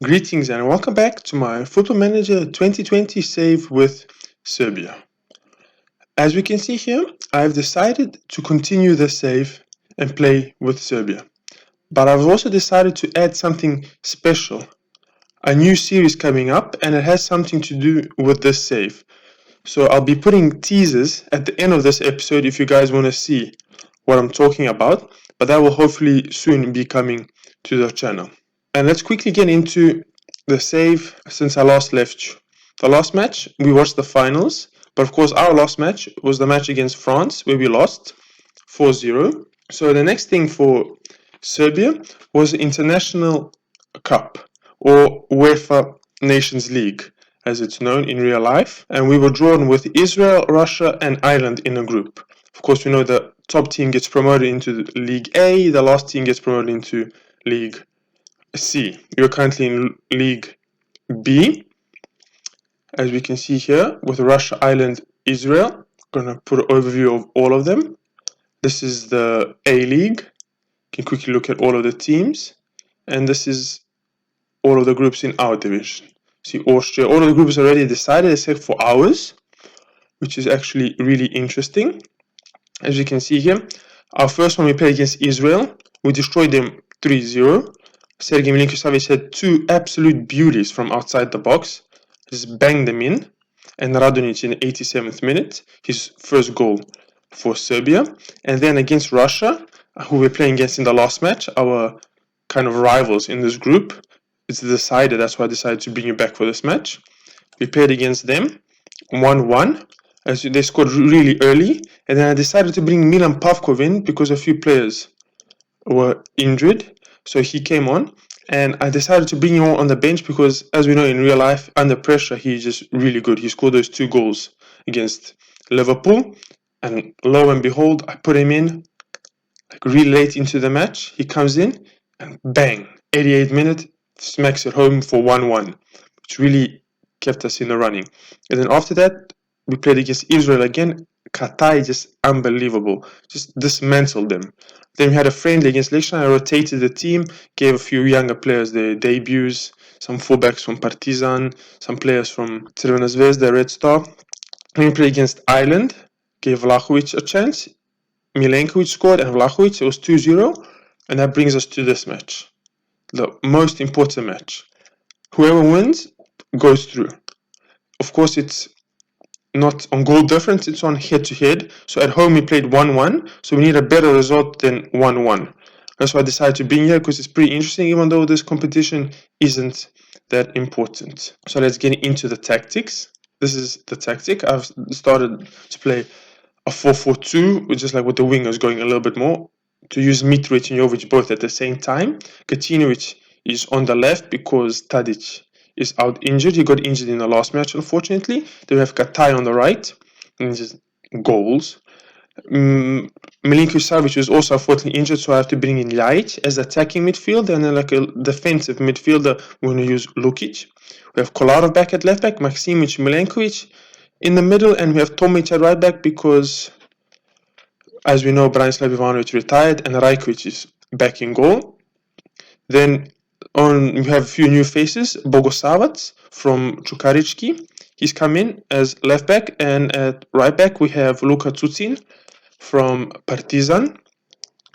Greetings and welcome back to my Football Manager 2020 save with Serbia. As we can see here, I have decided to continue the save and play with Serbia. But I've also decided to add something special, a new series coming up, and it has something to do with this save. So I'll be putting teasers at the end of this episode if you guys want to see what I'm talking about, but that will hopefully soon be coming to the channel. And let's quickly get into the save since I last left you. The last match, we watched the finals, but of course our last match was the match against France where we lost 4-0. So the next thing for Serbia was the International Cup, or UEFA Nations League as it's known in real life, and we were drawn with Israel, Russia and Ireland in a group. Of course we know the top team gets promoted into League A, the last team gets promoted into League C. You're currently in League B, as we can see here, with Russia, Ireland, Israel. I'm gonna put an overview of all of them. This is the A League. You can quickly look at all of the teams. And this is all of the groups in our division. See Austria, all of the groups are already decided except for ours, which is actually really interesting. As you can see here, our first one we played against Israel. We destroyed them 3-0. Sergei Milinkovic had two absolute beauties from outside the box. Just banged them in. And Radonic in the 87th minute, his first goal for Serbia. And then against Russia, who we're playing against in the last match, our kind of rivals in this group, it's decided, that's why I decided to bring you back for this match. We played against them, 1-1, as they scored really early, and then I decided to bring Milan Pavkov in because a few players were injured. So he came on, and I decided to bring him on the bench because, as we know in real life, under pressure, he's just really good. He scored those 2 goals against Liverpool, and lo and behold, I put him in like really late into the match. He comes in, and bang, 88th minute, smacks it home for 1-1, which really kept us in the running. And then after that, we played against Israel again. Katai, just unbelievable, just dismantled them. Then we had a friendly against Liechtenstein. I rotated the team, gave a few younger players their debuts, some fullbacks from Partizan, some players from Crvena Zvezda, Red Star. Then we played against Ireland, gave Vlahovic a chance. Milenkovic scored and Vlahovic, it was 2-0. And that brings us to this match, the most important match. Whoever wins goes through. Of course, it's not on goal difference, it's on head-to-head. So at home we played 1-1, so we need a better result than 1-1. That's why I decided to be here, because it's pretty interesting, even though this competition isn't that important. So let's get into the tactics. This is the tactic. I've started to play a 4-4-2, which is like with the wingers going a little bit more, to use Mitrovic and Jovic both at the same time. Kacinovic is on the left because Tadic is out injured. He got injured in the last match, unfortunately. Then we have Katai on the right, and just goals. Milinkovic was also unfortunately injured, so I have to bring in Ljajic as attacking midfielder, and then like a defensive midfielder, we're going to use Lukic. We have Kolarov back at left back, Maksimovic, Milenkovic in the middle, and we have Tomic at right back because, as we know, Branislav Ivanovic retired and Rajkovic is back in goal. Then we have a few new faces. Bogosavac from Čukarički, he's come in as left back, and at right back we have Luka Cucin from Partizan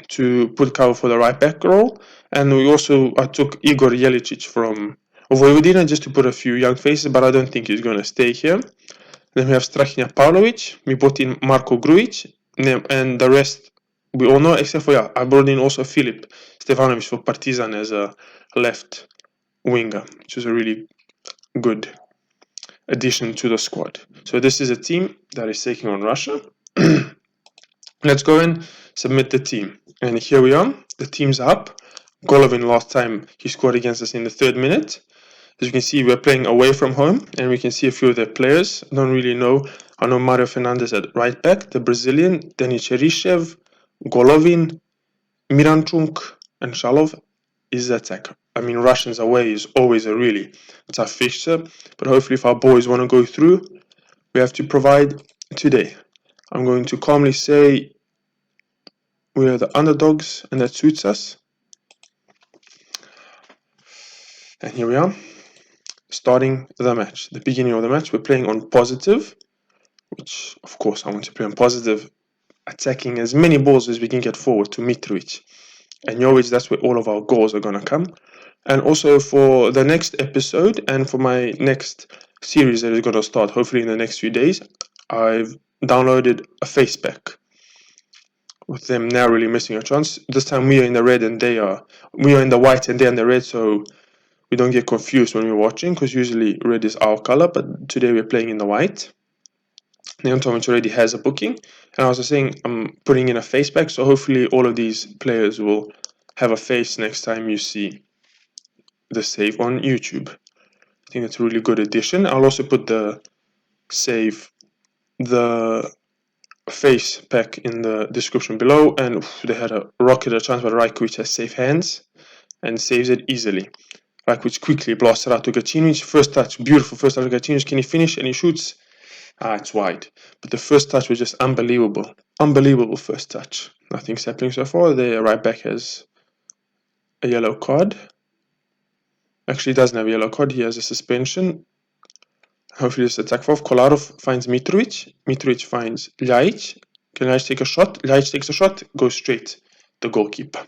to put cover for the right back role. And I took Igor Jelicic from Vojvodina just to put a few young faces, but I don't think he's going to stay here. Then we have Strahinja Pavlovic, we brought in Marko Grujic, and the rest we all know, except for, I brought in also Filip Stevanovic for Partizan as a left winger, which is a really good addition to the squad. So this is a team that is taking on Russia. Let's go and submit the team. And here we are, the team's up. Golovin last time he scored against us in the 3rd minute. As you can see, we're playing away from home, and we can see a few of their players. I don't really know. I know Mario Fernandes at right back, the Brazilian, Denis Cheryshev, Golovin, Miranchuk, and Shalov is the attacker. I mean, Russians away is always a really tough fixture, but hopefully if our boys want to go through, we have to provide today. I'm going to calmly say we are the underdogs, and that suits us. And here we are, starting the match. The beginning of the match, we're playing on positive, which of course I want to play on positive, attacking as many balls as we can get forward to Mitrovic. And Jovic, that's where all of our goals are going to come. And also for the next episode and for my next series that is going to start hopefully in the next few days, I've downloaded a face pack with them narrowly missing a chance. This time we are in the red and we are in the white and they're in the red, so we don't get confused when we're watching, because usually red is our color, but today we're playing in the white. Neon Tomic already has a booking, and I was saying I'm putting in a face pack, so hopefully all of these players will have a face next time you see the save on YouTube. I think that's a really good addition. I'll also put the face pack in the description below, and they had a rocket chance, but Rajkovic has safe hands and saves it easily. Rajkovic quickly blasts it out to Gacinovic. First touch, beautiful first touch of Gacinovic. Can he finish? And he shoots. It's wide. But the first touch was just unbelievable. Unbelievable first touch. Nothing's happening so far. The right back has a yellow card. Actually, he doesn't have a yellow card. He has a suspension. Hopefully this attack off. Kolarov finds Mitrovic. Mitrovic finds Ljajic. Can Ljajic take a shot? Ljajic takes a shot. Goes straight. The goalkeeper.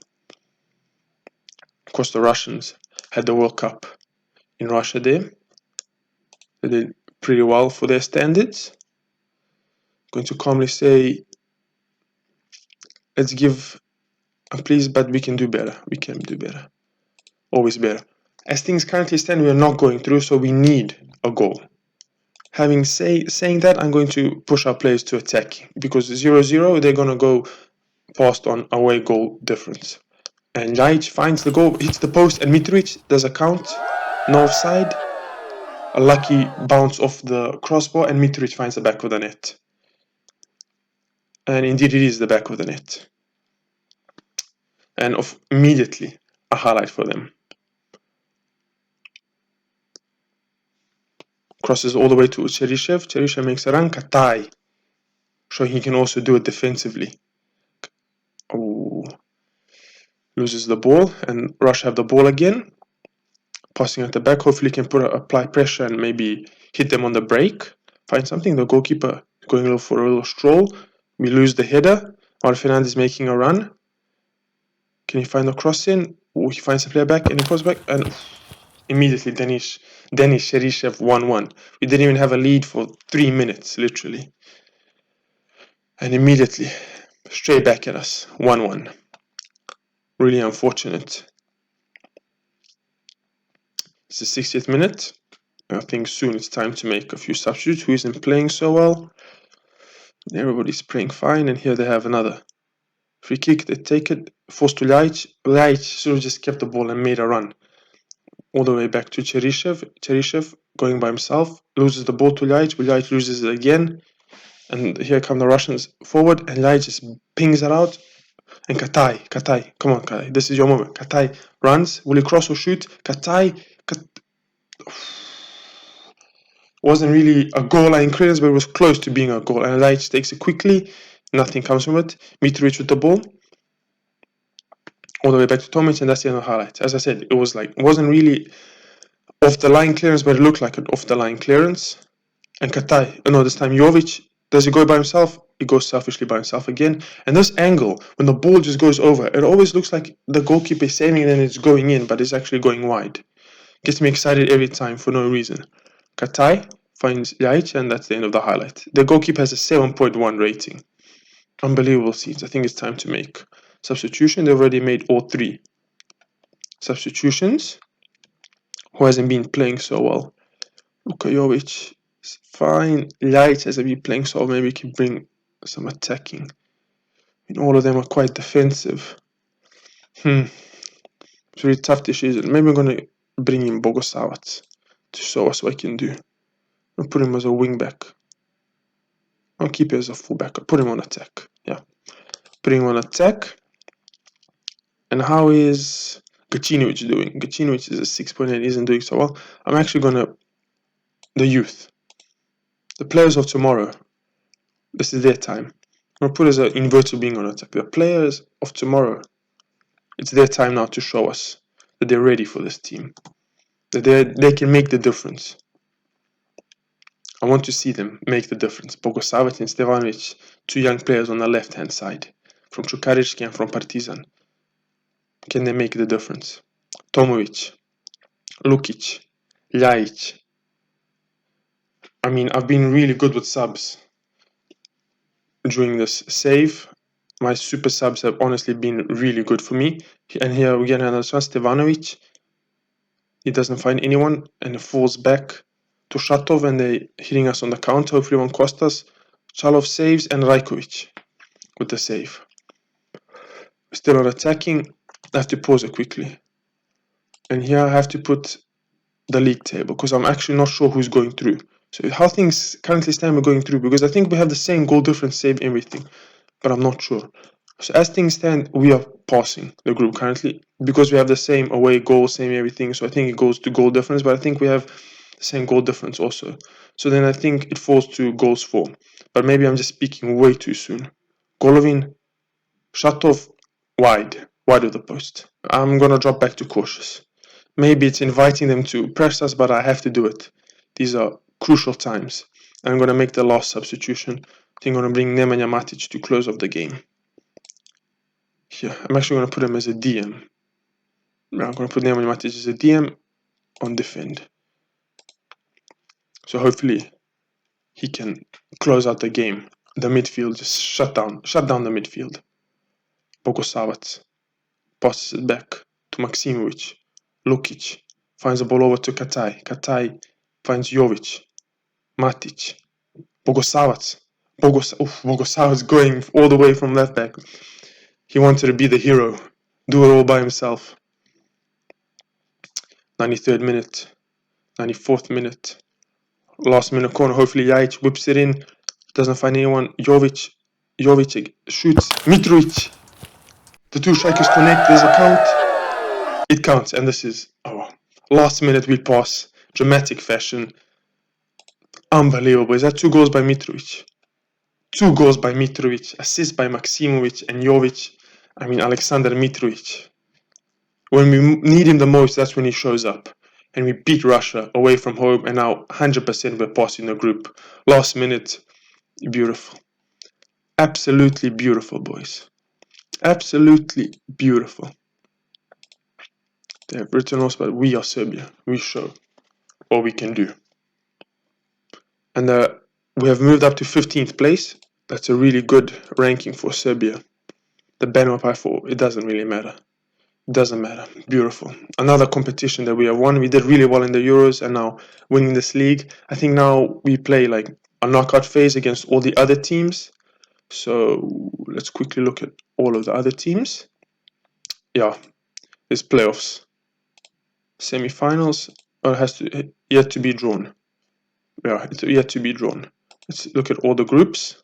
Of course, the Russians had the World Cup in Russia there. They did pretty well for their standards. Going to calmly say, let's give a please, but we can do better. We can do better. Always better. As things currently stand, we are not going through, so we need a goal. Having saying that, I'm going to push our players to attack, because 0-0, they're going to go past on away goal difference. And Ljajic finds the goal, hits the post, and Mitrovic does a count, no offside. A lucky bounce off the crossbar, and Mitrovic finds the back of the net. And indeed it is the back of the net. And immediately a highlight for them. Crosses all the way to Cheryshev. Cheryshev makes a run. Katai, showing he can also do it defensively. Oh, loses the ball, and Russia have the ball again. Passing at the back, hopefully can apply pressure and maybe hit them on the break. Find something. The goalkeeper going for a little stroll. We lose the header. Mauro Fernandes making a run. Can he find the cross in? Oh, he finds the player back and he goes back, and immediately Denis Cheryshev 1-1. We didn't even have a lead for 3 minutes, literally. And immediately, straight back at us, 1-1. Really unfortunate. It's the 60th minute. I think soon it's time to make a few substitutes. Who isn't playing so well? Everybody's playing fine, and here they have another free kick. They take it, forced to Ljajic. Ljajic should have just kept the ball and made a run all the way back to Cheryshev. Cheryshev going by himself, loses the ball to Ljajic, but Ljajic loses it again. And here come the Russians forward, and Ljajic just pings it out. And Katai, come on Katai, this is your moment. Katai runs, will he cross or shoot? Katai wasn't really a goal line clearance, but it was close to being a goal. And Ljajic takes it quickly, nothing comes from it. Mitrovic with the ball, all the way back to Tomic, and that's the end of the highlights. As I said, it wasn't really off the line clearance, but it looked like an off the line clearance. And Katai, this time Jovic, does he go by himself? He goes selfishly by himself again. And this angle, when the ball just goes over, it always looks like the goalkeeper is saving it and it's going in, but it's actually going wide. Gets me excited every time for no reason. Katai finds Ljajic, and that's the end of the highlight. The goalkeeper has a 7.1 rating. Unbelievable scenes. I think it's time to make substitution. They've already made all 3 substitutions. Who hasn't been playing so well? Luka Jovic is fine. Ljajic hasn't been playing so well. Maybe we can bring some attacking. All of them are quite defensive. It's really tough decision. Maybe I'm going to bring in Bogosavac to show us what he can do. I'll put him as a wing back. I'll keep him as a full back. I'll put him on attack. Yeah. Put him on attack. And how is Gacinovic doing? Gacinovic is a 6.8, isn't doing so well. I'm actually going to... The youth. The players of tomorrow. This is their time. I'm going to put as an inverted being on attack. The players of tomorrow. It's their time now to show us that they're ready for this team. that they can make the difference. I want to see them make the difference. Bogosavac and Stevanovic, 2 young players on the left-hand side, from Čukarički and from Partizan. Can they make the difference? Tomovic, Lukic, Ljajic. I mean, I've been really good with subs during this save. My super subs have honestly been really good for me. And here we get another chance. Stevanovic, he doesn't find anyone and it falls back to Shatov, and they're hitting us on the counter. Hopefully won't cost us. Chalov saves, and Rajkovic with the save. Still not attacking. I have to pause it quickly. And here I have to put the league table, because I'm actually not sure who's going through. So how things currently stand, we're going through, because I think we have the same goal difference, save everything, but I'm not sure. So as things stand, we are passing the group currently, because we have the same away goal, same everything. So I think it goes to goal difference, but I think we have the same goal difference also. So then I think it falls to goals for. But maybe I'm just speaking way too soon. Golovin, Shatov, wide of the post. I'm gonna drop back to cautious. Maybe it's inviting them to press us, but I have to do it. These are crucial times. I'm gonna make the last substitution. I think I'm gonna bring Nemanja Matic to close off the game. Here, I'm actually gonna put him as a DM. I'm gonna put Nemanja Matic as a DM on defend. So hopefully he can close out the game. The midfield just shut down the midfield. Bogosavac passes it back to Maksimovic. Lukic finds the ball over to Katai. Katai finds Jovic. Matic. Bogosavac. Bogosavac going all the way from left back. He wanted to be the hero. Do it all by himself. 93rd minute. 94th minute. Last minute corner. Hopefully Ljajic whips it in. Doesn't find anyone. Jovic shoots. Mitrovic. The two strikers connect. There's a count. It counts. And this is last minute we pass. Dramatic fashion. Unbelievable. Is that 2 goals by Mitrovic? 2 goals by Mitrovic. Assist by Maksimovic and Jovic. I mean, Aleksandar Mitrovic. When we need him the most, that's when he shows up. And we beat Russia away from home, and now 100% we're passing the group. Last minute, beautiful. Absolutely beautiful, boys. Absolutely beautiful. They have written us, but we are Serbia. We show what we can do. And we have moved up to 15th place. That's a really good ranking for Serbia. The Benua Pi 4, it doesn't really matter. It doesn't matter. Beautiful. Another competition that we have won. We did really well in the Euros, and now winning this league. I think now we play like a knockout phase against all the other teams. So let's quickly look at all of the other teams. Yeah, it's playoffs. Semi-finals, or has to yet to be drawn. Yeah, it's yet to be drawn. Let's look at all the groups.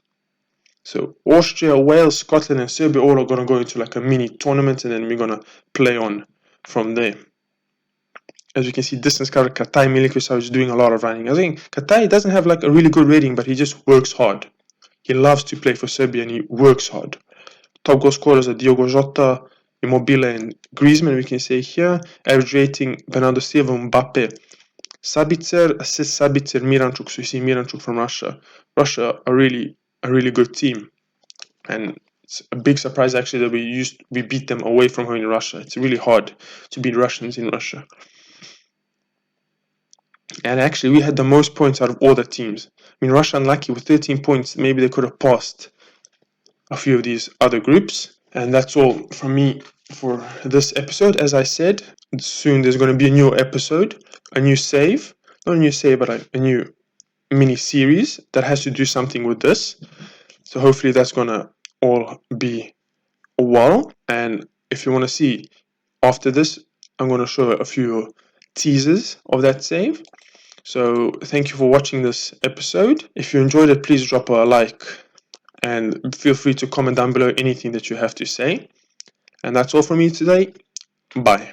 So Austria, Wales, Scotland, and Serbia all are going to go into like a mini tournament, and then we're going to play on from there. As you can see, distance cover, Katai Milinkovic is doing a lot of running. I think Katai doesn't have like a really good rating, but he just works hard. He loves to play for Serbia, and he works hard. Top goal scorers are Diogo Jota, Immobile, and Griezmann, we can say here. Average rating, Bernardo Silva, Mbappe, Sabitzer, assist Sabitzer, Miranchuk. So you see Miranchuk from Russia. Russia are really a really good team, and it's a big surprise actually that we beat them away from home in Russia. It's really hard to beat Russians in Russia, and actually we had the most points out of all the teams. I mean, Russia unlucky with 13 points. Maybe they could have passed a few of these other groups. And that's all from me for this episode. As I said, soon there's going to be a new episode, a new save, not a new save, but a new mini series that has to do something with this. So hopefully that's gonna all be well. And if you want to see after this, I'm going to show a few teasers of that save. So thank you for watching this episode. If you enjoyed it, please drop a like and feel free to comment down below anything that you have to say. And that's all from me today. Bye.